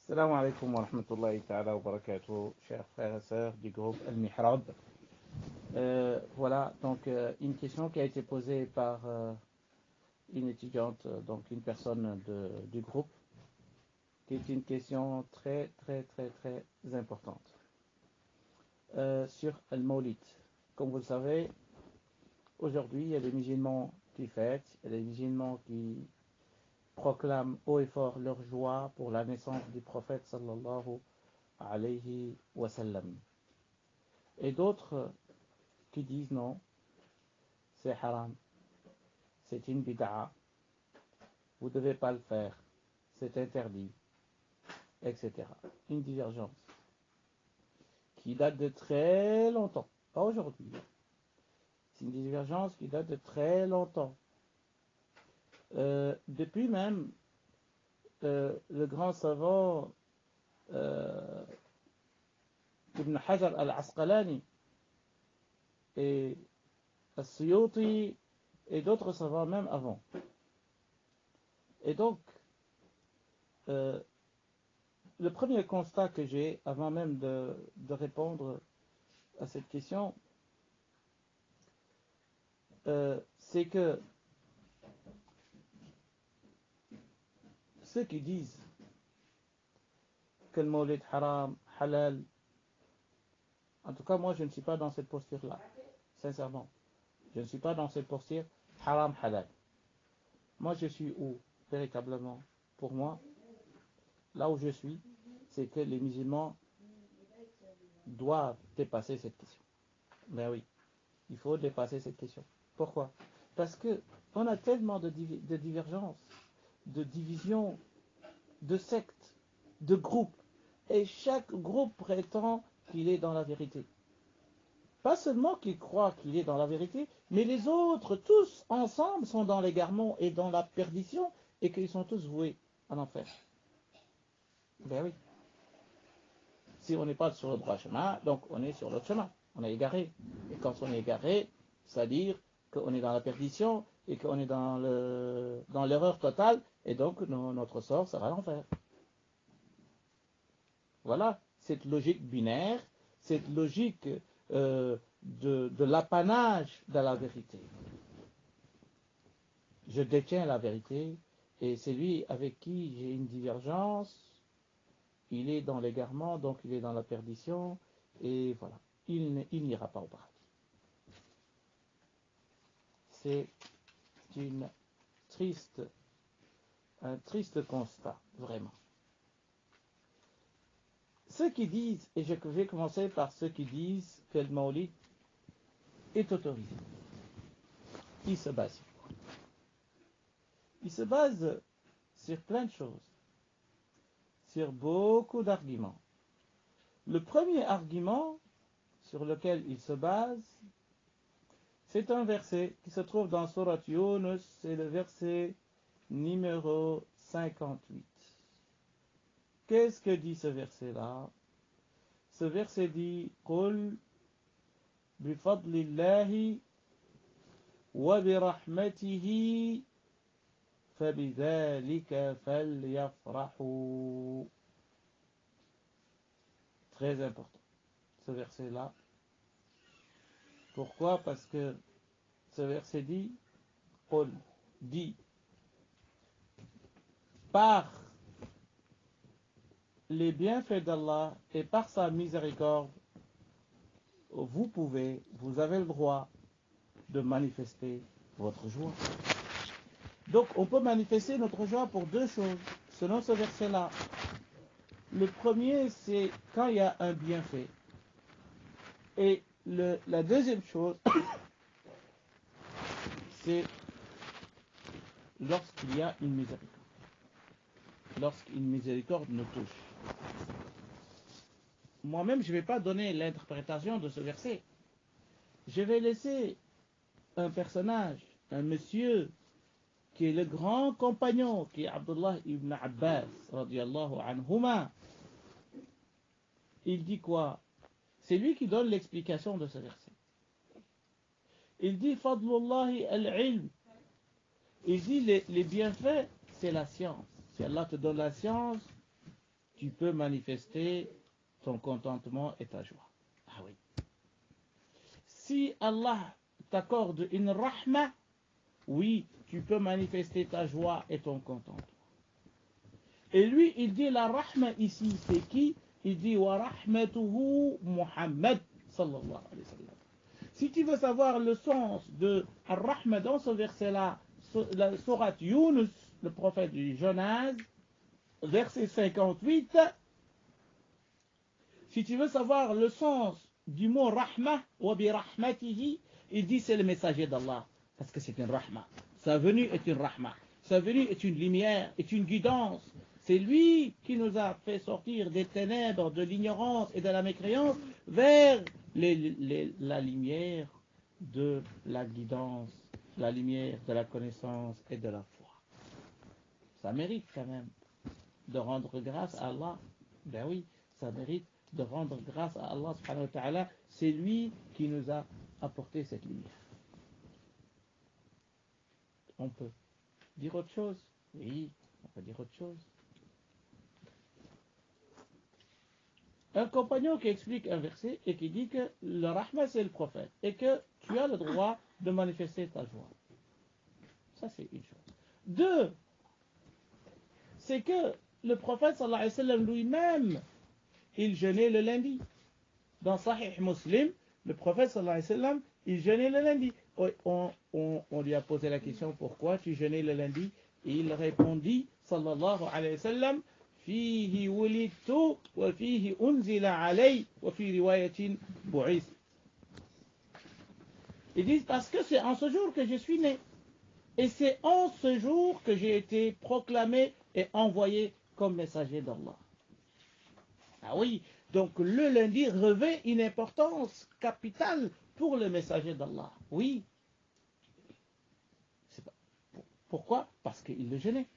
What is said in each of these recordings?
Salam alaikum wa rahmatullahi ta'ala wa barakatuh, chers frères et sœurs du groupe Al-Mihrab. Voilà, donc une question qui a été posée par une étudiante, donc une personne du groupe, qui est une question très importante. Sur Al-Mawlid. Comme vous le savez, aujourd'hui il y a des musulmans qui fêtent, il y a des musulmans qui proclament haut et fort leur joie pour la naissance du prophète sallallahu alayhi wa sallam. Et d'autres qui disent non, c'est haram, c'est une bid'a, vous ne devez pas le faire, c'est interdit, etc. Une divergence qui date de très longtemps, pas aujourd'hui. C'est une divergence qui date de très longtemps. Depuis même le grand savant Ibn Hajar al-Asqalani et As-Suyuti et d'autres savants même avant. Et donc, le premier constat que j'ai, avant même de répondre à cette question, c'est que ceux qui disent que le Mawlid haram, halal, en tout cas moi je ne suis pas dans cette posture-là, sincèrement. Je ne suis pas dans cette posture haram, halal. Moi je suis où, véritablement, pour moi, là où je suis, c'est que les musulmans doivent dépasser cette question. Ben oui, il faut dépasser cette question. Pourquoi? Parce que on a tellement de divergences, de divisions, de sectes, de groupes, et chaque groupe prétend qu'il est dans la vérité. Pas seulement qu'il croit qu'il est dans la vérité, mais les autres, tous ensemble, sont dans l'égarement et dans la perdition, et qu'ils sont tous voués à l'enfer. Ben oui. Si on n'est pas sur le droit chemin, donc on est sur l'autre chemin. On est égaré. Et quand on est égaré, c'est-à-dire qu'on est dans la perdition et qu'on est dans l'erreur totale, et donc notre sort sera l'enfer. Voilà, cette logique binaire, cette logique de l'apanage de la vérité. Je détiens la vérité, et celui avec qui j'ai une divergence, il est dans l'égarement, donc il est dans la perdition, et voilà, il n'ira pas au paradis. C'est un triste constat, vraiment. Ceux qui disent, et je vais commencer par ceux qui disent que le Mawlid est autorisé, ils se basent sur quoi? Ils se basent sur plein de choses, sur beaucoup d'arguments. Le premier argument sur lequel ils se basent, c'est un verset qui se trouve dans Surat Yunus, c'est le verset numéro 58. Qu'est-ce que dit ce verset-là? Ce verset dit قُلْ بِفَضْلِ اللَّهِ وَبِرَحْمَتِهِ فَبِذَلِكَ فَلْيَفْرَحُوا. Très important, ce verset-là. Pourquoi? Parce que ce verset dit, قُلْ, dit, par les bienfaits d'Allah et par sa miséricorde, vous avez le droit de manifester votre joie. Donc on peut manifester notre joie pour deux choses, selon ce verset-là. Le premier, c'est quand il y a un bienfait. Et la deuxième chose, c'est lorsqu'il y a une miséricorde. Lorsqu'une miséricorde nous touche. Moi-même, je ne vais pas donner l'interprétation de ce verset. Je vais laisser un personnage, un monsieur, qui est le grand compagnon, qui est Abdullah ibn Abbas, radiyallahu anhuma. Il dit quoi? C'est lui qui donne l'explication de ce verset. Il dit Fadlullahi al-ilm. Il dit les bienfaits, c'est la science. Si Allah te donne la science, tu peux manifester ton contentement et ta joie. Ah oui. Si Allah t'accorde une rahma, oui, tu peux manifester ta joie et ton contentement. Et lui, il dit la rahma ici, c'est qui? Il dit wa rahmatuhu Muhammad sallallahu alayhi wa sallam. Si tu veux savoir le sens de Ar-Rahma dans ce verset-là, la sourate Yunus, le prophète du Jonas, verset 58, si tu veux savoir le sens du mot Rahma, wa bi rahmatihi, il dit c'est le messager d'Allah, parce que c'est une Rahma. Sa venue est une Rahma. Sa venue est une lumière, est une guidance. C'est lui qui nous a fait sortir des ténèbres, de l'ignorance et de la mécréance vers la lumière de la guidance, la lumière de la connaissance et de la foi. Ça mérite quand même de rendre grâce à Allah. Ben oui, ça mérite de rendre grâce à Allah subhanahu wa ta'ala. C'est lui qui nous a apporté cette lumière. On peut dire autre chose? Oui, on peut dire autre chose. Un compagnon qui explique un verset et qui dit que le rahma c'est le prophète et que tu as le droit de manifester ta joie. Ça c'est une chose. Deux, c'est que le prophète sallallahu alayhi wa sallam lui-même, il jeûnait le lundi. Dans Sahih Muslim, le prophète sallallahu alayhi wa sallam, il jeûnait le lundi. On lui a posé la question, pourquoi tu jeûnais le lundi? Et il répondit, sallallahu alayhi wa sallam, فيه ولدت وفيه أنزل علي وفي رواية بعثت. Ils disent parce que c'est en ce jour que je suis né. Et c'est en ce jour que j'ai été proclamé et envoyé comme messager d'Allah. Ah oui, donc le lundi revêt une importance capitale pour le messager d'Allah. Oui. Pourquoi? Parce qu'il le jeûnait.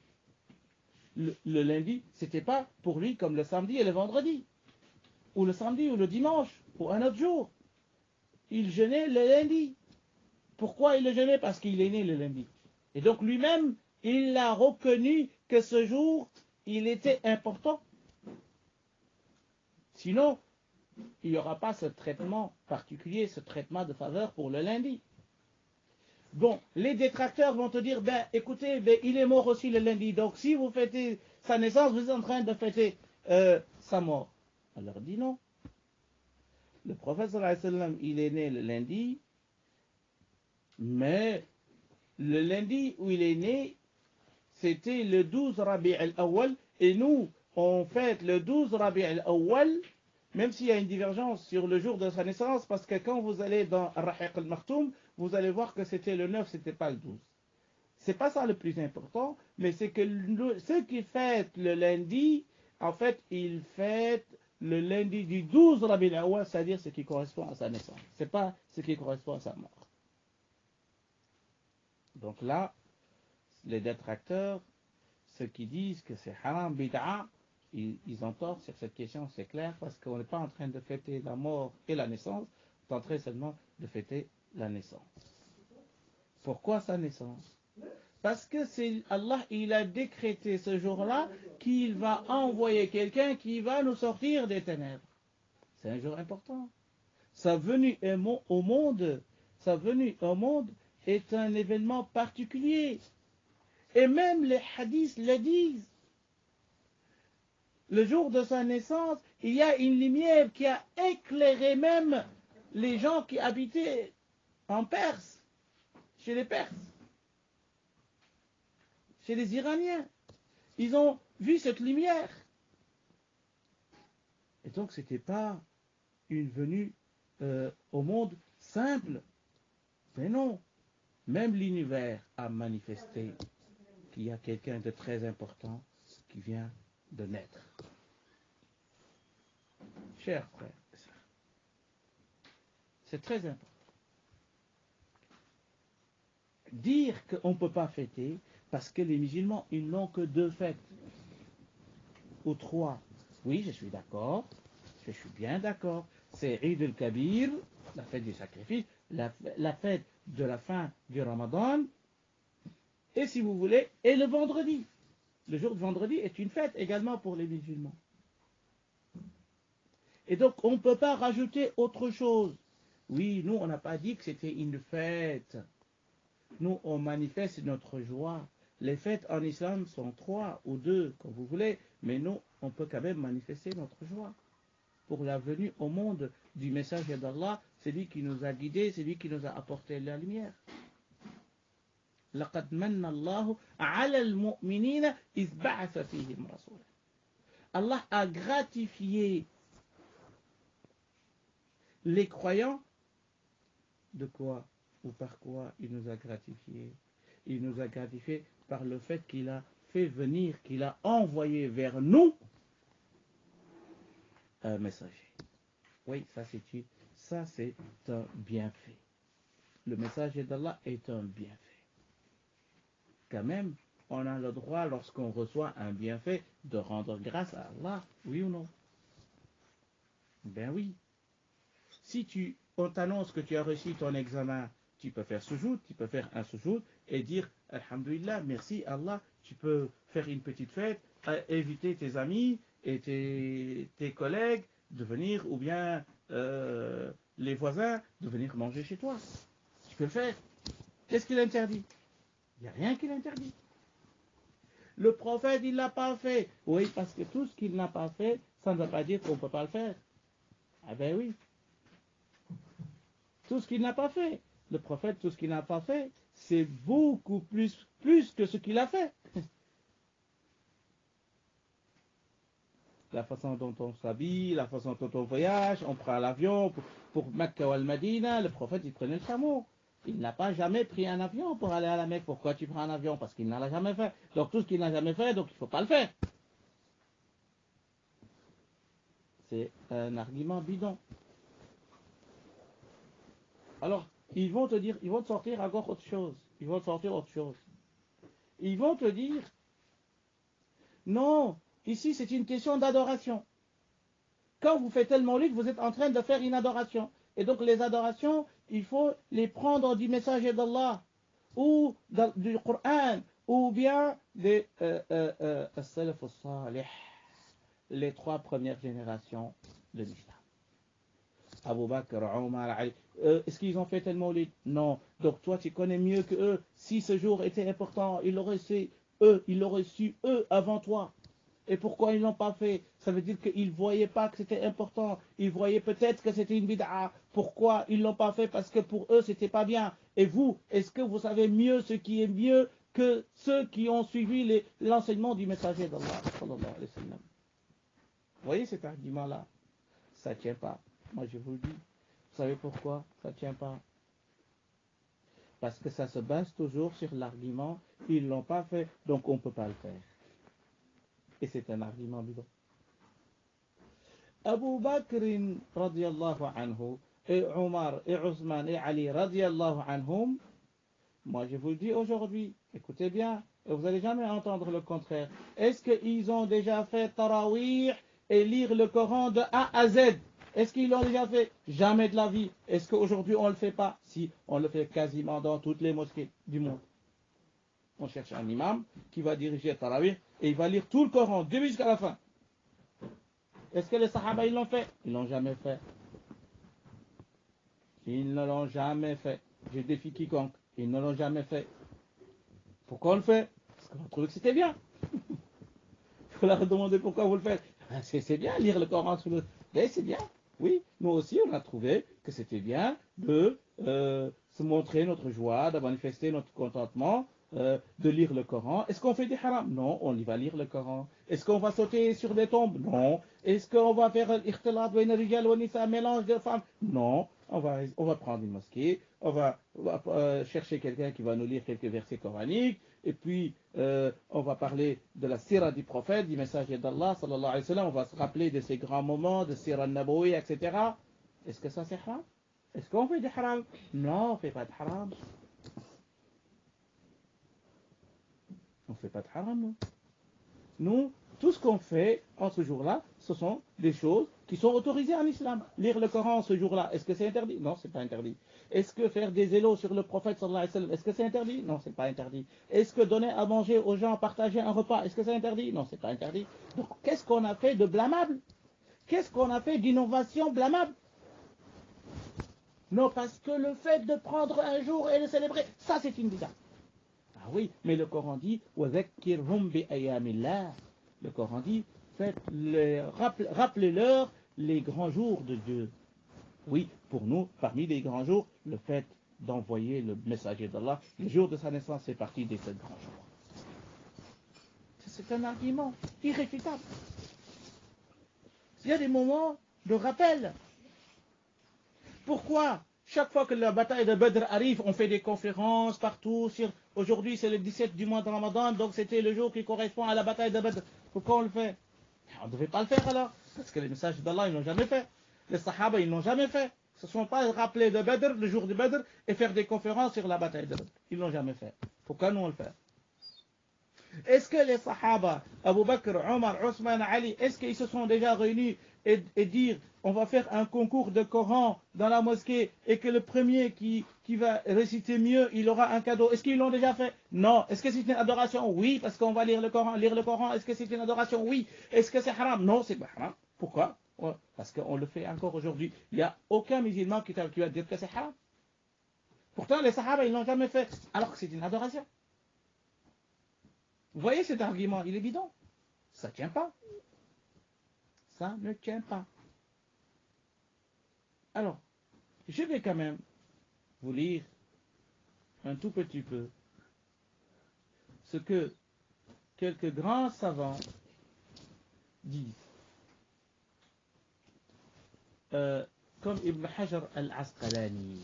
Le lundi, c'était pas pour lui comme le samedi et le vendredi, ou le samedi ou le dimanche, ou un autre jour. Il jeûnait le lundi. Pourquoi il le jeûnait? Parce qu'il est né le lundi. Et donc lui-même, il a reconnu que ce jour, il était important. Sinon, il n'y aura pas ce traitement particulier, ce traitement de faveur pour le lundi. Bon, les détracteurs vont te dire, ben écoutez, ben, il est mort aussi le lundi, donc si vous fêtez sa naissance, vous êtes en train de fêter sa mort. On leur dit non. Le prophète sallallahu alayhi wa sallam, il est né le lundi, mais le lundi où il est né, c'était le 12 Rabi' al-Awwal, et nous, on fête le 12 Rabi' al-Awwal, même s'il y a une divergence sur le jour de sa naissance, parce que quand vous allez dans Ar-Rahiq al-Makhtoum, vous allez voir que c'était le 9, c'était pas le 12. C'est pas ça le plus important, mais c'est que ceux qui fêtent le lundi, en fait, ils fêtent le lundi du 12 Rabi' al-Awwal, c'est-à-dire ce qui correspond à sa naissance. C'est pas ce qui correspond à sa mort. Donc là, les détracteurs, ceux qui disent que c'est haram, bid'a, ils ont tort sur cette question, c'est clair, parce qu'on n'est pas en train de fêter la mort et la naissance, on est en train seulement de fêter la naissance. Pourquoi sa naissance? Parce que c'est Allah, il a décrété ce jour-là qu'il va envoyer quelqu'un qui va nous sortir des ténèbres. C'est un jour important. Sa venue au monde, sa venue au monde est un événement particulier. Et même les hadiths le disent. Le jour de sa naissance, il y a une lumière qui a éclairé même les gens qui habitaient en Perse, chez les Perses, chez les Iraniens. Ils ont vu cette lumière. Et donc, ce n'était pas une venue au monde simple. Mais non, même l'univers a manifesté qu'il y a quelqu'un de très important qui vient de naître. Chers frères et sœurs, c'est très important. Dire qu'on ne peut pas fêter, parce que les musulmans, ils n'ont que 2 fêtes, ou 3. Oui, je suis d'accord, je suis bien d'accord. C'est Eid al-Kabir, la fête du sacrifice, la fête de la fin du Ramadan, et si vous voulez, et le vendredi. Le jour de vendredi est une fête également pour les musulmans. Et donc, on ne peut pas rajouter autre chose. Oui, nous, on n'a pas dit que c'était une fête. Nous, on manifeste notre joie. Les fêtes en islam sont 3 ou 2, comme vous voulez, mais nous, on peut quand même manifester notre joie pour la venue au monde du message d'Allah. C'est lui qui nous a guidés, c'est lui qui nous a apporté la lumière. لقد من الله على المؤمنين إذ بعث فيهم رسولا. Allah a gratifié les croyants. De quoi ou par quoi il nous a gratifié? Il nous a gratifié par le fait qu'il a fait venir, qu'il a envoyé vers nous un messager. Oui, ça c'est un bienfait. Le messager d'Allah est un bienfait. Quand même, on a le droit, lorsqu'on reçoit un bienfait, de rendre grâce à Allah, oui ou non? Ben oui. Si on t'annonce que tu as réussi ton examen, tu peux faire soujoud, tu peux faire un soujoud et dire Alhamdulillah, merci Allah, tu peux faire une petite fête, éviter tes amis et tes collègues de venir, ou bien les voisins de venir manger chez toi. Tu peux le faire. Qu'est-ce qu'il interdit? Il n'y a rien qui l'interdit. Le prophète, il ne l'a pas fait. Oui, parce que tout ce qu'il n'a pas fait, ça ne veut pas dire qu'on ne peut pas le faire. Ah ben oui. Tout ce qu'il n'a pas fait. Le prophète, tout ce qu'il n'a pas fait, c'est beaucoup plus que ce qu'il a fait. La façon dont on s'habille, la façon dont on voyage, on prend l'avion pour Mecca ou Al-Madina, le prophète, il prenait le chameau. Il n'a pas jamais pris un avion pour aller à la Mecque. Pourquoi tu prends un avion? Parce qu'il n'en a jamais fait. Donc tout ce qu'il n'a jamais fait, donc il ne faut pas le faire. C'est un argument bidon. Alors, ils vont te dire, ils vont te sortir encore autre chose. Ils vont te sortir autre chose. Ils vont te dire, non, ici c'est une question d'adoration. Quand vous faites le maulid, vous êtes en train de faire une adoration. Et donc les adorations, il faut les prendre du message d'Allah, ou du Coran, ou bien des Salaf al-Salih, les 3 premières générations de l'Islam. Abu Bakr, Omar, Ali. Est-ce qu'ils ont fait tel maulid? Non. Donc toi, tu connais mieux que eux. Si ce jour était important, ils l'auraient su eux avant toi. Et pourquoi ils ne l'ont pas fait? Ça veut dire qu'ils ne voyaient pas que c'était important. Ils voyaient peut-être que c'était une bid'a. Pourquoi ils ne l'ont pas fait? Parce que pour eux, c'était pas bien. Et vous, est-ce que vous savez mieux ce qui est mieux que ceux qui ont suivi l'enseignement du messager d'Allah? Vous voyez cet argument-là? Ça ne tient pas. Moi, je vous le dis. Vous savez pourquoi ça ne tient pas? Parce que ça se base toujours sur l'argument, ils ne l'ont pas fait, donc on ne peut pas le faire. Et c'est un argument bidon. Abu Bakr radiallahu anhu, et Omar, et Ousmane, et Ali radiallahu anhum, moi je vous le dis aujourd'hui, écoutez bien, et vous n'allez jamais entendre le contraire. Est-ce qu'ils ont déjà fait tarawih et lire le Coran de A à Z? Est-ce qu'ils l'ont déjà fait? Jamais de la vie. Est-ce qu'aujourd'hui on ne le fait pas? Si, on le fait quasiment dans toutes les mosquées du monde. On cherche un imam qui va diriger le tarawih et il va lire tout le Coran, du début jusqu'à la fin. Est-ce que les sahaba ils l'ont fait? Ils ne l'ont jamais fait. Ils ne l'ont jamais fait. Je défie quiconque. Ils ne l'ont jamais fait. Pourquoi on le fait? Parce qu'on trouve que c'était bien. Il faut leur demander pourquoi vous le faites. C'est bien lire le Coran sur le... Mais c'est bien. Oui, nous aussi on a trouvé que c'était bien de se montrer notre joie, de manifester notre contentement, de lire le Coran. Est-ce qu'on fait des haram? Non, on y va lire le Coran. Est-ce qu'on va sauter sur des tombes? Non. Est-ce qu'on va faire un mélange de femmes? Non. On va prendre une mosquée, on va chercher quelqu'un qui va nous lire quelques versets coraniques, et puis on va parler de la sira du prophète, du messager d'Allah, sallallahu alayhi wa sallam, on va se rappeler de ces grands moments, de sira nabawi, etc. Est-ce que ça c'est haram? Est-ce qu'on fait du haram? Non, on ne fait pas de haram. On ne fait pas de haram, non. Nous, tout ce qu'on fait en ce jour-là, ce sont des choses qui sont autorisées en islam. Lire le Coran ce jour-là, est-ce que c'est interdit? Non, c'est pas interdit. Est-ce que faire des éloges sur le prophète sallallahu alayhi wa sallam, est-ce que c'est interdit? Non, c'est pas interdit. Est-ce que donner à manger aux gens, partager un repas, est-ce que c'est interdit? Non, c'est pas interdit. Donc, qu'est-ce qu'on a fait de blâmable? Qu'est-ce qu'on a fait d'innovation blâmable? Non, parce que le fait de prendre un jour et de célébrer, ça c'est une bid'a. Ah oui, mais le Coran dit وَذَكِّرْهُمْ بِأَيَّامِ اللَّهِ. Le Coran dit rappelez-leur les grands jours de Dieu. Oui, pour nous, parmi les grands jours, le fait d'envoyer le messager d'Allah, le jour de sa naissance, c'est partie des 7 grands jours. C'est un argument irréfutable. Il y a des moments de rappel. Pourquoi chaque fois que la bataille de Badr arrive, on fait des conférences partout sur... Aujourd'hui, c'est le 17 du mois de Ramadan, donc c'était le jour qui correspond à la bataille de Badr. Pourquoi on le fait? On ne devait pas le faire alors. Parce que les messages d'Allah, ils n'ont jamais fait. Les Sahaba, ils n'ont jamais fait. Ce ne sont pas rappelés de Badr, le jour de Badr, et faire des conférences sur la bataille de Badr. Ils n'ont jamais fait. Pourquoi nous on le fait? Est-ce que les Sahaba, Abu Bakr, Omar, Othman, Ali, est-ce qu'ils se sont déjà réunis et dire on va faire un concours de Coran dans la mosquée et que le premier qui va réciter mieux, il aura un cadeau? Est-ce qu'ils l'ont déjà fait? Non. Est-ce que c'est une adoration? Oui, parce qu'on va lire le Coran. Lire le Coran, est-ce que c'est une adoration? Oui. Est-ce que c'est haram? Non, c'est pas haram. Pourquoi? Parce qu'on le fait encore aujourd'hui. Il n'y a aucun musulman qui va dire que c'est haram. Pourtant, les Sahaba, ils l'ont jamais fait, alors que c'est une adoration. Vous voyez cet argument, il est bidon. Ça ne tient pas. Ça ne tient pas. Alors, je vais quand même vous lire un tout petit peu ce que quelques grands savants disent. Comme Ibn Hajar al-Asqalani.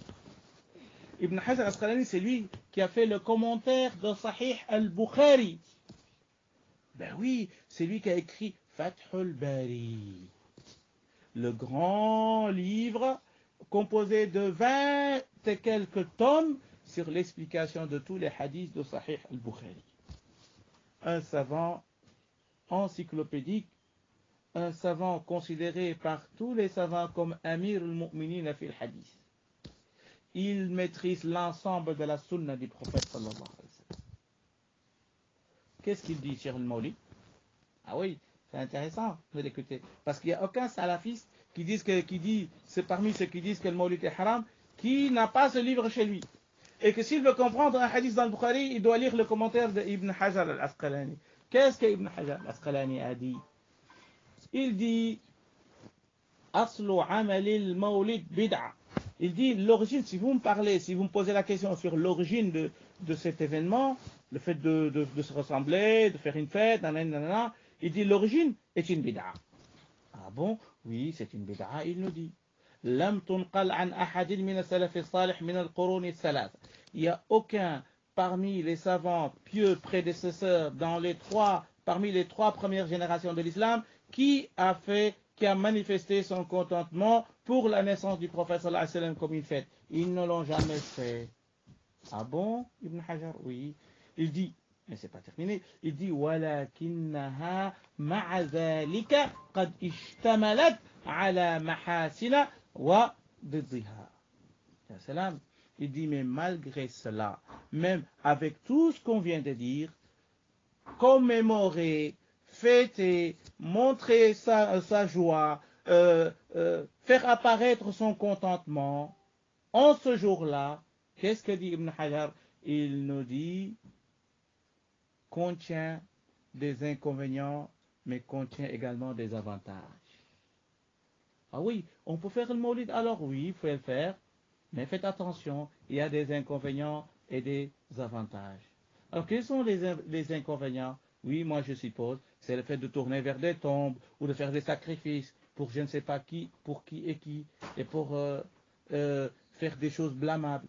Ibn Hajar al-Asqalani, c'est lui qui a fait le commentaire de Sahih al-Bukhari. Ben oui, c'est lui qui a écrit Fathul Bari, le grand livre composé de 20 et quelques tomes sur l'explication de tous les hadiths de Sahih al-Bukhari. Un savant encyclopédique, un savant considéré par tous les savants comme Amir al-Mu'minin fil hadith. Il maîtrise l'ensemble de la sunna du prophète sallallahu alayhi wa sallam. Qu'est-ce qu'il dit sur le Mawlid? Ah oui, c'est intéressant de l'écouter. Parce qu'il n'y a aucun salafiste qui dit, c'est parmi ceux qui disent que le Mawlid est haram, qui n'a pas ce livre chez lui. Et que s'il veut comprendre un hadith dans le Bukhari, il doit lire le commentaire d'Ibn Hajar al-Asqalani. Qu'est-ce qu'Ibn Hajar al-Asqalani a dit? Il dit Aslu amalil mawlid bid'a. Il dit l'origine, si vous me posez la question sur l'origine de cet événement, le fait de se ressembler, de faire une fête, nanana, il dit l'origine est une bid'a. Ah bon? Oui, c'est une bid'a, il nous dit. Lam tunqal an ahadin min as-salaf as-salih min al-qurun as-salat. Il n'y a aucun parmi les savants pieux prédécesseurs parmi les trois premières générations de l'islam qui a manifesté son contentement pour la naissance du prophète sallallahu alayhi wa sallam comme une fête. Ils ne l'ont jamais fait. Ah bon, Ibn Hajar? Oui. Il dit, mais c'est pas terminé, il dit وَلَكِنَّهَا مَعَ ذَلِكَ قَدْ اشْتَمَلَتْ عَلَى مَحَاسِنَ وَضِدِّهَا. Il dit, mais malgré cela, même avec tout ce qu'on vient de dire, commémorer, fêter, montrer sa joie, faire apparaître son contentement, en ce jour-là, qu'est-ce que dit Ibn Hajar? Il nous dit, contient des inconvénients, mais contient également des avantages. Ah oui, on peut faire le Mawlid, alors oui, il faut le faire, mais faites attention, il y a des inconvénients et des avantages. Alors, quels sont les inconvénients? Oui, moi je suppose, c'est le fait de tourner vers des tombes ou de faire des sacrifices pour je ne sais pas qui, pour qui, et pour faire des choses blâmables.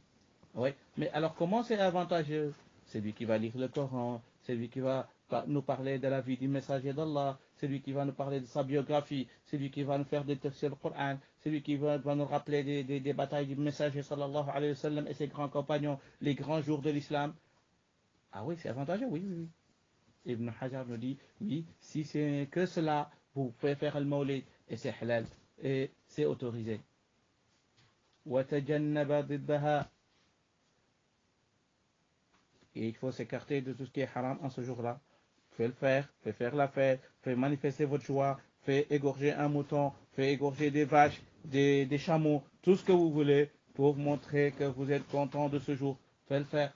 Oui, mais alors comment c'est avantageux? C'est lui qui va lire le Coran, c'est lui qui va nous parler de la vie du messager d'Allah, c'est lui qui va nous parler de sa biographie, c'est lui qui va nous faire des textes sur le Coran, c'est lui qui va nous rappeler des batailles du messager sallallahu alayhi wa sallam et ses grands compagnons, les grands jours de l'islam. Ah oui, c'est avantageux, oui, oui, oui. Ibn Hajar nous dit, oui, si c'est que cela, vous pouvez faire le Mawlid et c'est halal, et c'est autorisé. وَتَجَنَّبَ ضِدَّهَا. Et il faut s'écarter de tout ce qui est haram en ce jour-là. Vous pouvez le faire, vous pouvez faire la fête, vous pouvez manifester votre joie, fait égorger un mouton, fait égorger des vaches, des chameaux, tout ce que vous voulez pour montrer que vous êtes content de ce jour. Faites le faire.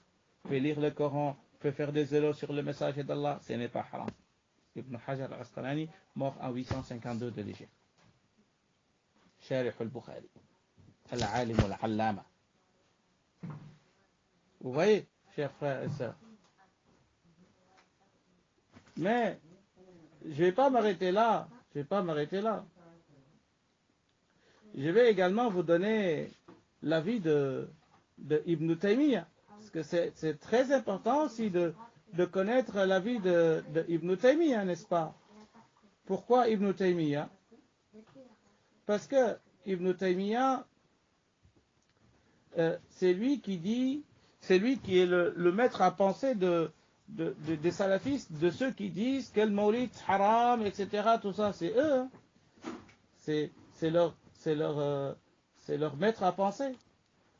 Faites lire le Coran, faites faire des éloges sur le message d'Allah, ce n'est pas haram. Ibn Hajar al-Asqalani, mort en 852 de l'Égypte. Sharih al-Bukhari. Al-Alim al-Allama. Vous voyez, chers frères et sœurs. Mais, je ne vais pas m'arrêter là. Je vais également vous donner l'avis de Ibn Taymiyyah. Parce que c'est très important aussi de connaître l'avis de Ibn Taymiyyah, n'est-ce pas? Pourquoi Ibn Taymiyyah? Parce que Ibn Taymiyyah, c'est lui qui est le maître à penser des salafistes, de ceux qui disent que le maulid haram, etc. Tout ça, c'est eux. Hein. C'est leur maître à penser.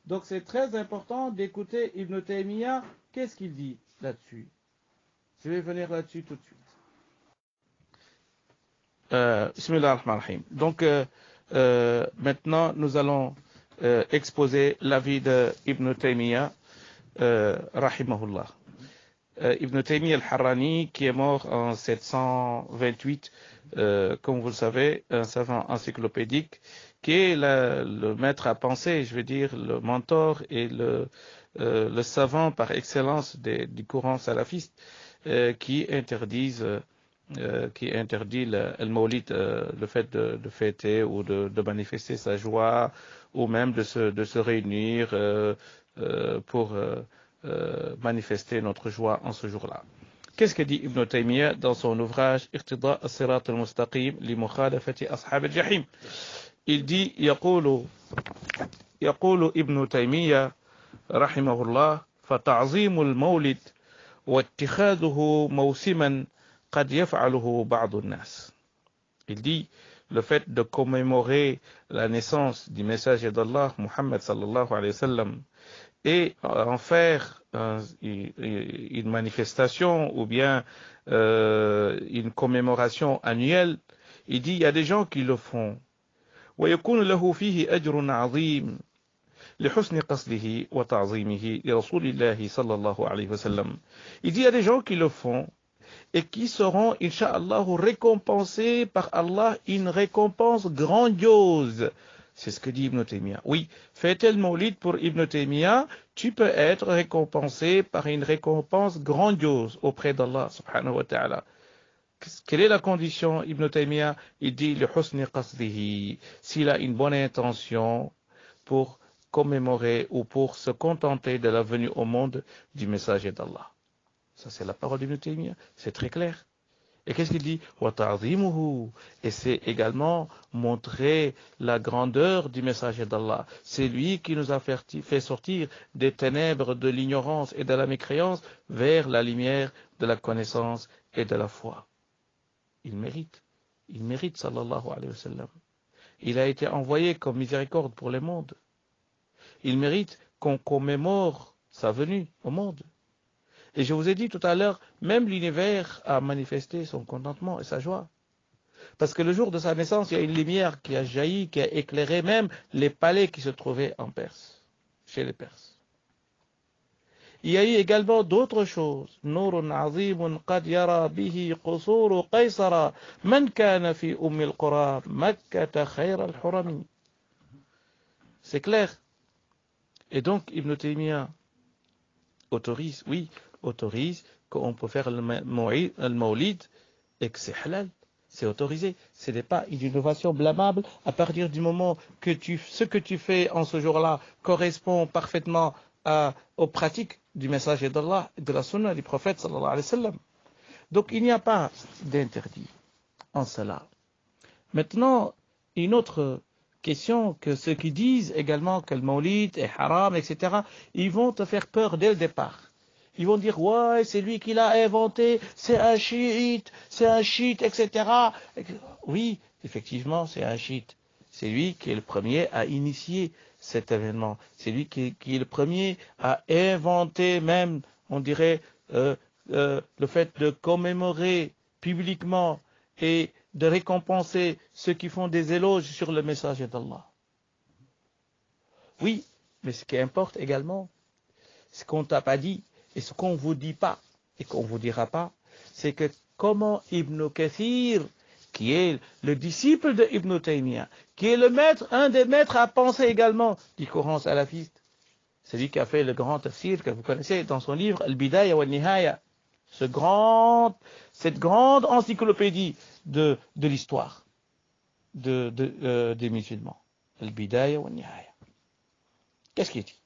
Donc c'est très important d'écouter Ibn Taymiyyah. Qu'est-ce qu'il dit là-dessus? Je vais venir là-dessus tout de suite. Bismillah ar-Rahman ar-Rahim. Donc maintenant nous allons exposer l'avis de Ibn Taymiyyah, rahimahullah. Ibn Taymiyyah al-Harrani, qui est mort en 728, comme vous le savez, un savant encyclopédique, qui est le maître à penser, je veux dire, le mentor et le savant par excellence du courant salafiste, qui interdit le maulid, le fait de fêter ou de manifester sa joie, ou même de se réunir pour manifester notre joie en ce jour-là. Qu'est-ce que dit Ibn Taymiyyah dans son ouvrage Iqtida as-sirat al-mustaqim li mukhalafati ashab al-jahim? Il dit يقول ابن تيمية رحمه الله فتعظيم المولد واتخاذه موسما قد يفعله بعض الناس. Il dit le fait de commémorer la naissance du messager d'Allah Muhammad sallallahu alayhi wa sallam et en faire une manifestation ou bien une commémoration annuelle, il dit il y a des gens qui le font. ويكون له فيه أجر عظيم لحسن قصده وتعظيمه لرسول الله صلى الله عليه وسلم. Il dit il y a des gens qui le font et qui seront, incha'Allah, récompensés par Allah une récompense grandiose. C'est ce que dit Ibn Taymiyyah. Oui, fêter le Maulid pour Ibn Taymiyyah, tu peux être récompensé par une récompense grandiose auprès d'Allah subhanahu wa ta'ala. Quelle est la condition, Ibn Taymiyyah? Il dit le husni qasdihi, s'il a une bonne intention pour commémorer ou pour se contenter de la venue au monde du messager d'Allah. Ça, c'est la parole d'Ibn Taymiyyah, c'est très clair. Et qu'est-ce qu'il dit? Et c'est également montrer la grandeur du messager d'Allah. C'est lui qui nous a fait sortir des ténèbres de l'ignorance et de la mécréance vers la lumière de la connaissance et de la foi. Il mérite, sallallahu alayhi wa sallam. Il a été envoyé comme miséricorde pour les mondes. Il mérite qu'on commémore sa venue au monde. Et je vous ai dit tout à l'heure, même l'univers a manifesté son contentement et sa joie. Parce que le jour de sa naissance, il y a une lumière qui a jailli, qui a éclairé même les palais qui se trouvaient en Perse, chez les Perses. Il y a eu également d'autres choses. Nurun azimun qad yara bihi qusuru qaysara man kana fi ummil qura makkata khayra al-hurami. C'est clair. Et donc Ibn Taymiyyah autorise qu'on peut faire le maulid et que c'est halal. C'est autorisé. Ce n'est pas une innovation blâmable à partir du moment que ce que tu fais en ce jour-là correspond parfaitement aux pratiques du messager d'Allah, de la sunna du prophète sallallahu alayhi wa sallam. Donc il n'y a pas d'interdit en cela. Maintenant, une autre question, que ceux qui disent également que le maulid est haram, etc., ils vont te faire peur dès le départ. Ils vont dire, ouais, c'est lui qui l'a inventé, c'est un chiite, etc. Oui, effectivement, c'est un chiite. C'est lui qui est le premier à initier cet événement. C'est lui qui est le premier à inventer même, on dirait, le fait de commémorer publiquement et de récompenser ceux qui font des éloges sur le message d'Allah. Oui, mais ce qui importe également, ce qu'on t'a pas dit et ce qu'on vous dit pas et qu'on vous dira pas, c'est que comment Ibn Kathir, qui est le disciple de Ibn Taymiyyah, qui est le maître, un des maîtres à penser également du Coran salafiste, c'est lui qui a fait le grand tafsir que vous connaissez dans son livre Al-Bidaya wa Nihaya, cette grande encyclopédie de l'histoire des musulmans. Al-Bidaya wa Nihaya. Qu'est-ce qu'il dit?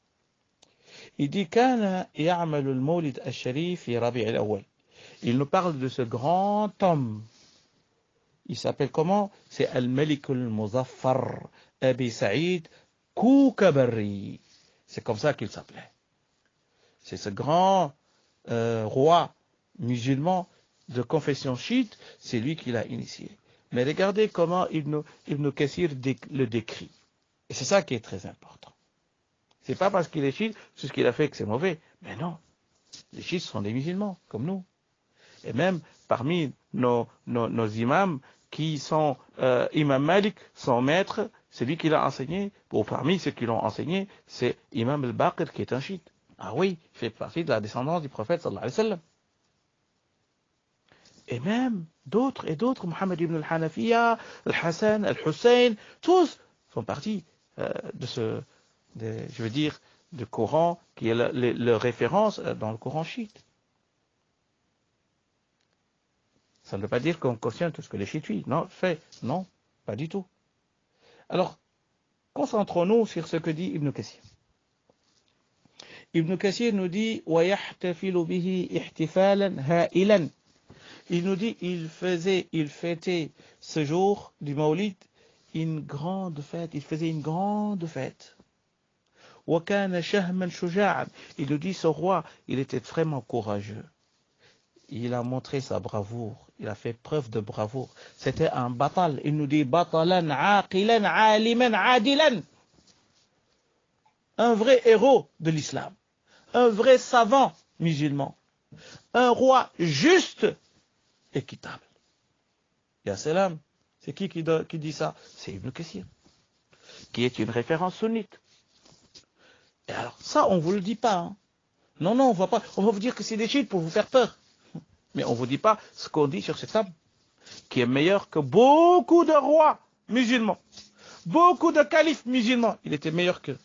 Il dit Kana ya'malu al-mawlid al-sharif fi Rabi' al-awwal. Il nous parle de ce grand homme. Il s'appelle comment? C'est Al-Malik al-Muzaffar Abi Sa'id Koukabarri. C'est comme ça qu'il s'appelait. C'est ce grand roi musulman de confession chiite, c'est lui qui l'a initié. Mais regardez comment Ibn Kathir le décrit. Et c'est ça qui est très important. C'est pas parce qu'il est chiite, c'est ce qu'il a fait que c'est mauvais. Mais non. Les chiites sont des musulmans, comme nous. Et même parmi nos imams, qui sont Imam Malik, son maître, c'est lui qui l'a enseigné. Ou parmi ceux qui l'ont enseigné, c'est Imam al-Baqir qui est un chiite. Ah oui, il fait partie de la descendance du prophète sallallahu alayhi wa sallam. Et même d'autres et d'autres, Mohammed ibn al-Hanafiya, al-Hassan, al-Hussein, tous font partie du Coran, qui est le référence dans le Coran chiite. Ça ne veut pas dire qu'on cautionne tout ce que les chiites fait. Non, pas du tout. Alors, concentrons-nous sur ce que dit Ibn Kathir. Ibn Kathir nous dit وَيَحْتَفِلُ بِهِ احْتِفَالًا هَائِلًا. Il nous dit il fêtait ce jour du Mawlid une grande fête. Il faisait une grande fête. وَكَانَ شَهْمًا شُجَاعًا. Il nous dit ce roi, il était vraiment courageux. Il a montré sa bravoure. Il a fait preuve de bravoure. C'était un batal. Il nous dit batalan, aqilan, aliman, adilan. Un vrai héros de l'islam. Un vrai savant musulman. Un roi juste, équitable. Ya salam. C'est qui dit ça? C'est Ibn Kathir, qui est une référence sunnite. Et alors, ça, on ne vous le dit pas. Hein. Non, on va pas. On va vous dire que c'est des chiites pour vous faire peur. Mais on ne vous dit pas ce qu'on dit sur cet homme, qui est meilleur que beaucoup de rois musulmans, beaucoup de califes musulmans. Il était meilleur qu'eux.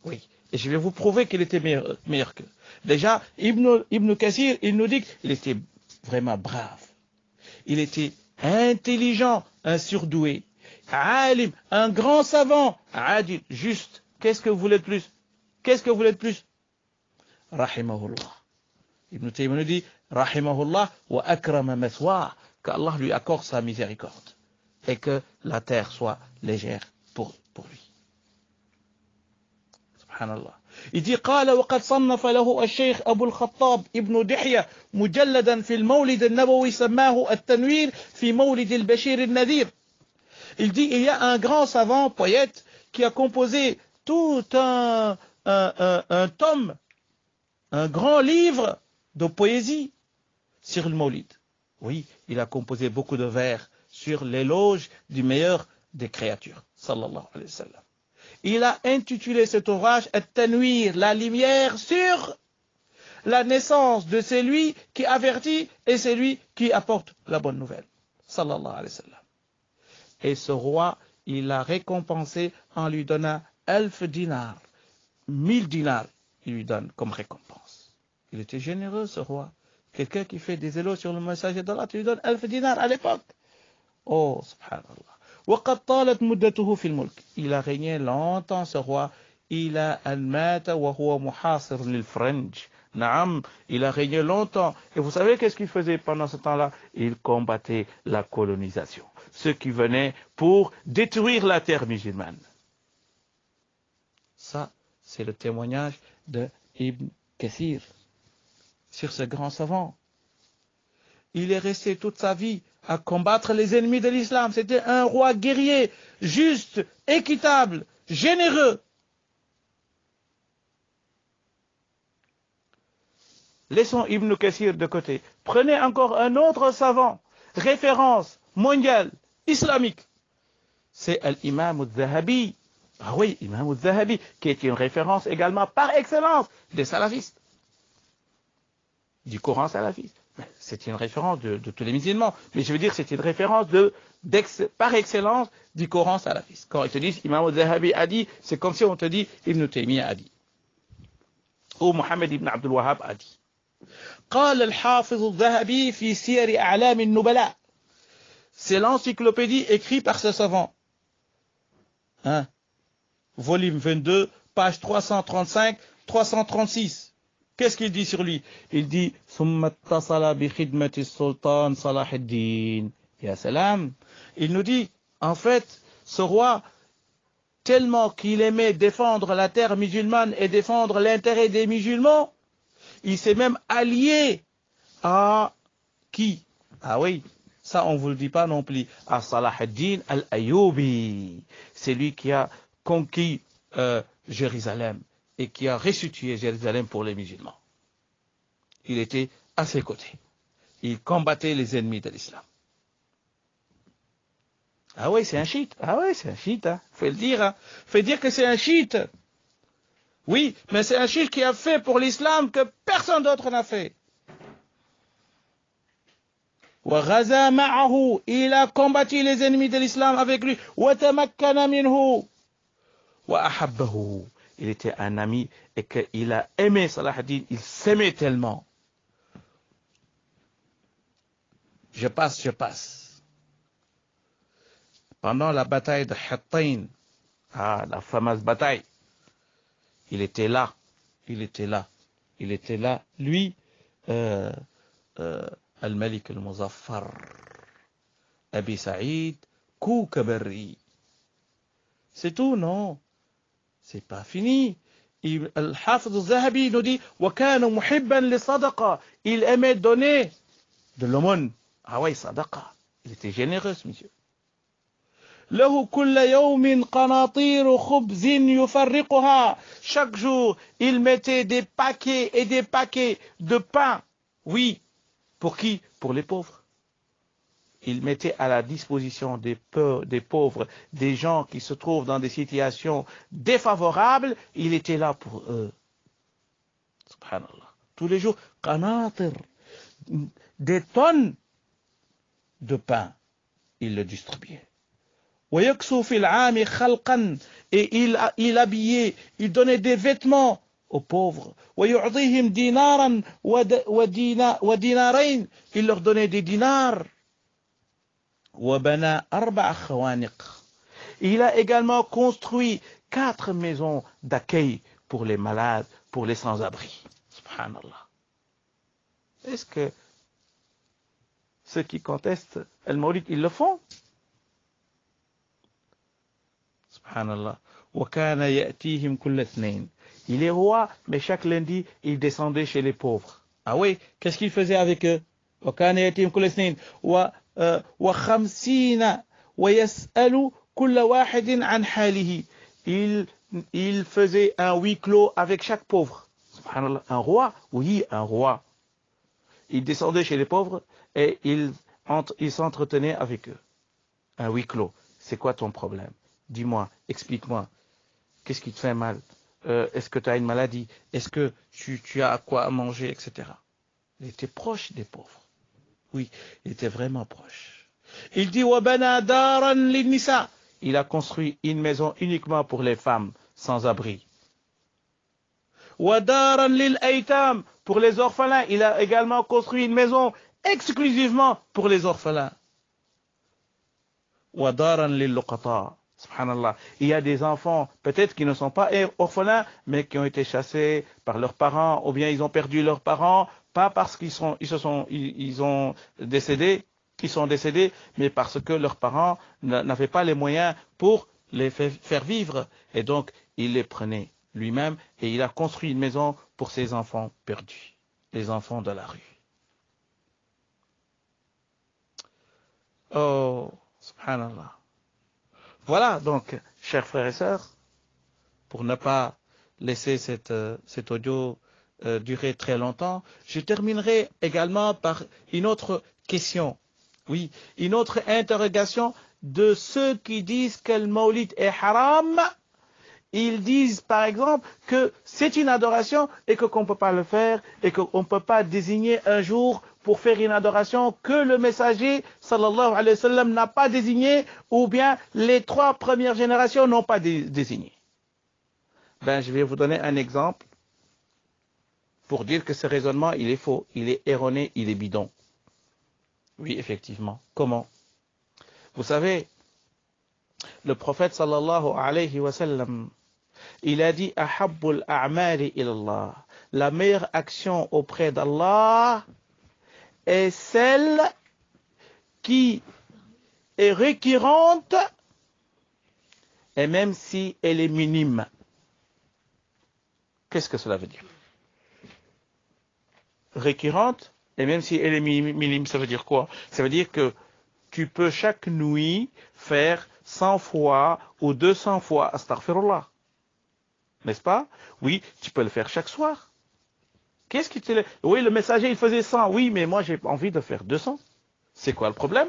Oui, et je vais vous prouver qu'il était meilleur qu'eux. Déjà, Ibn Kathir, il nous dit qu'il était vraiment brave. Il était intelligent, un surdoué. Alim, un grand savant. Adil, juste. Qu'est-ce que vous voulez de plus? Qu'est-ce que vous voulez de plus? Rahimahullah. Ibn Taymiyyah nous dit Rahimahullah wa akrama mathwa, qu'Allah lui accorde sa miséricorde et que la terre soit légère pour lui. Subhanallah. Il dit قال وقد صنف له الشيخ أبو الخطاب ابن دحية مجلدا في المولد النبوي سماه التنوير في مولد البشير النذير. Il dit il y a un grand savant poète qui a composé tout un tome, un grand livre de poésie sur le Maulid. Oui, il a composé beaucoup de vers sur l'éloge du meilleur des créatures, sallallahu alayhi wa sallam. Il a intitulé cet ouvrage At-Tanwir, la lumière sur la naissance de celui qui avertit et celui qui apporte la bonne nouvelle, sallallahu alayhi wa sallam. Et ce roi, il l'a récompensé en lui donnant 1000 dinars, 1000 dinars, il lui donne comme récompense. Il était généreux, ce roi. Quelqu'un qui fait des éloges sur le message d'Allah, tu lui donnes 1000 dinars à l'époque. Oh, subhanallah. وقد طالت مدته في الملك. Il a régné longtemps, ce roi. إلى أن مات وهو محاصر للفرنج. Naam, il a régné longtemps. Et vous savez qu'est-ce qu'il faisait pendant ce temps-là? Il combattait la colonisation. Ceux qui venaient pour détruire la terre musulmane. Ça, c'est le témoignage de Ibn Kathir sur ce grand savant. Il est resté toute sa vie à combattre les ennemis de l'islam. C'était un roi guerrier, juste, équitable, généreux. Laissons Ibn Kathir de côté. Prenez encore un autre savant, référence mondial, islamique, c'est l'imam al-Zahabi. Ah oui, imam al-Zahabi, qui est une référence également par excellence des salafistes, du Coran salafiste. C'est une référence de tous les musulmans, mais je veux dire c'est une référence par excellence du Coran salafiste. Quand ils te disent imam al-Zahabi a dit, c'est comme si on te dit Ibn Taymiyyah a dit, ou Mohammed ibn Abdul Wahhab a dit. قال الحافظ الذهبي في سير أعلام النبلاء. C'est l'encyclopédie écrite par ce savant. Hein? Volume 22, page 335-336. Qu'est-ce qu'il dit sur lui? Il dit ثم اتصل بخدمة السلطان صلاح الدين. Ya salam. Il nous dit, en fait, ce roi, tellement qu'il aimait défendre la terre musulmane et défendre l'intérêt des musulmans, il s'est même allié à qui? Ah oui, ça on ne vous le dit pas non plus. À Salah ad-Din al-Ayyubi. C'est lui qui a conquis Jérusalem et qui a restitué Jérusalem pour les musulmans. Il était à ses côtés. Il combattait les ennemis de l'islam. Ah oui, c'est un chiite. Ah oui, c'est un chiite. Hein. Faut le dire. Hein. Faut dire que c'est un chiite. Oui, mais c'est un chiite qui a fait pour l'islam que personne d'autre n'a fait. وغزا معه, il a combattu les ennemis de l'islam avec lui. وتمكن منه وأحبه, il était un ami et qu'il a aimé Salah ad-Din, il s'aimait tellement. Je passe. Pendant la bataille de Hattain, la fameuse bataille, il était là, lui, Al-Malik al-Muzaffar, Abi Saïd, Koukabari. C'est tout, non? C'est pas fini. Al-Hafiz al-Zahabi nous dit, وَكَانَ مُحِبًّا لِصَدَقَةٍ. Il aimait donner de l'aumône. Ah oui, sadaqa. Il était généreux, monsieur. له كل يوم قناطير خبز يفرقها. Chaque jour, il mettait des paquets et des paquets de pain. Oui. Pour qui? Pour les pauvres. Il mettait à la disposition des pauvres, des gens qui se trouvent dans des situations défavorables. Il était là pour eux. Subhanallah. Tous les jours, qanatir, des tonnes de pain. Il le distribuait. ويكسو في العام خلقا, et il habillait, il donnait des vêtements aux pauvres. ويعطيهم دينارا ودينارين, il leur donnait des dinars. وبنى 4 خوانق. Il a également construit 4 maisons d'accueil pour les malades, pour les sans-abri. Subhanallah. Est-ce que ceux qui contestent Al-Mawlid, ils le font? Subhanallah. وَكَانَ يَأْتِيهِمْ كُلَّ اثْنَيْنِ. Il est roi, mais chaque lundi, il descendait chez les pauvres. Ah oui, qu'est-ce qu'il faisait avec eux? وَكَانَ يَأْتِيهِمْ كُلَّ اثْنَيْنِ وَخَمْسِينَ وَيَسْأَلُ كُلَّ وَاحِدٍ عَنْ حَالِهِ. Il faisait un huis clos avec chaque pauvre. Subhanallah. Un roi? Oui, un roi. Il descendait chez les pauvres et il s'entretenait avec eux. Un huis clos. C'est quoi ton problème? Dis-moi, explique-moi. Qu'est-ce qui te fait mal? Est-ce que tu as une maladie? Est-ce que tu as à quoi manger, etc. Il était proche des pauvres. Oui, il était vraiment proche. Il dit وَبَنَا دَارًا لِلنِّسَاءِ. Il a construit une maison uniquement pour les femmes sans abri. وَدَارًا لِلْأَيْتَامِ. Pour les orphelins, il a également construit une maison exclusivement pour les orphelins. وَدَارًا لِلْلُقَطَاءِ. Subhanallah. Il y a des enfants, peut-être qui ne sont pas orphelins, mais qui ont été chassés par leurs parents, ou bien ils ont perdu leurs parents, pas parce qu'ils sont décédés, mais parce que leurs parents n'avaient pas les moyens pour les faire vivre. Et donc, il les prenait lui-même et il a construit une maison pour ses enfants perdus, les enfants de la rue. Oh, subhanallah. Voilà, donc, chers frères et sœurs, pour ne pas laisser cet audio durer très longtemps, je terminerai également par une autre question Oui, une autre interrogation de ceux qui disent que le Maulid est haram. Ils disent par exemple que c'est une adoration et qu'on ne peut pas le faire et qu'on ne peut pas désigner un jour pour faire une adoration que le messager sallallahu alayhi wa sallam n'a pas désigné ou bien les 3 premières générations n'ont pas désigné. Ben, je vais vous donner un exemple pour dire que ce raisonnement il est faux, il est erroné, il est bidon. Oui, effectivement. Comment? Vous savez, le prophète sallallahu alayhi wa sallam, il a dit ahabbul a'mali ilallah. La meilleure action auprès d'Allah est celle qui est récurrente et même si elle est minime. Qu'est-ce que cela veut dire? Récurrente et même si elle est minime, ça veut dire quoi? Ça veut dire que tu peux chaque nuit faire 100 fois ou 200 fois astaghfirullah. N'est-ce pas? Oui, tu peux le faire chaque soir. Qu'est-ce qui te... Oui, le messager, il faisait 100. Oui, mais moi, j'ai envie de faire 200. C'est quoi le problème?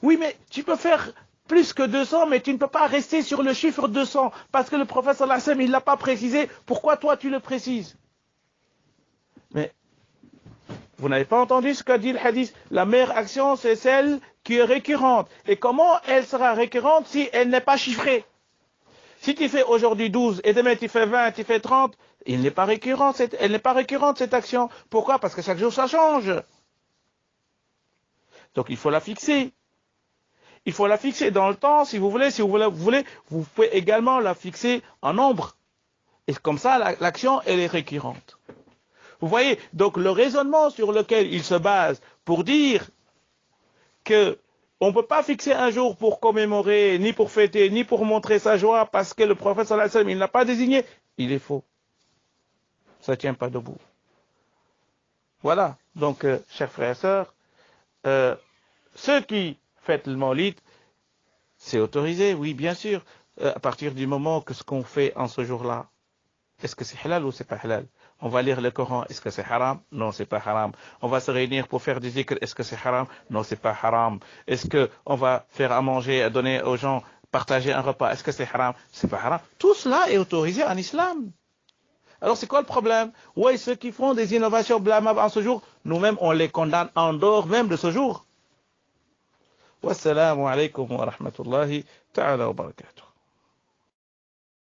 Oui, mais tu peux faire plus que 200, mais tu ne peux pas rester sur le chiffre 200. Parce que le prophète sallallahu alayhi wa sallam, il ne l'a pas précisé. Pourquoi toi, tu le précises? Mais vous n'avez pas entendu ce qu'a dit le hadith? La meilleure action, c'est celle qui est récurrente. Et comment elle sera récurrente si elle n'est pas chiffrée? Si tu fais aujourd'hui 12 et demain tu fais 20, tu fais 30, elle n'est pas récurrente cette action. Pourquoi? Parce que chaque jour ça change. Donc il faut la fixer. Il faut la fixer dans le temps, si vous voulez. Si vous voulez, vous pouvez également la fixer en nombre. Et comme ça, l'action, elle est récurrente. Vous voyez, donc le raisonnement sur lequel il se base pour dire que on ne peut pas fixer un jour pour commémorer, ni pour fêter, ni pour montrer sa joie, parce que le prophète sallallahu alayhi wa sallam, il n'a pas désigné, il est faux. Ça ne tient pas debout. Voilà, donc, chers frères et sœurs, ceux qui fêtent le Maulid, c'est autorisé, oui, bien sûr, à partir du moment que ce qu'on fait en ce jour-là, est-ce que c'est halal ou c'est pas halal? On va lire le Coran, est-ce que c'est haram? Non, c'est pas haram. On va se réunir pour faire des zikr, est-ce que c'est haram? Non, c'est pas haram. Est-ce que on va faire à manger, à donner aux gens, partager un repas, est-ce que c'est haram? C'est pas haram. Tout cela est autorisé en islam. Alors c'est quoi le problème? Oui, ceux qui font des innovations blâmables en ce jour, nous-mêmes on les condamne en dehors même de ce jour. Wassalamu alaikum wa rahmatullahi ta'ala wa barakatuh.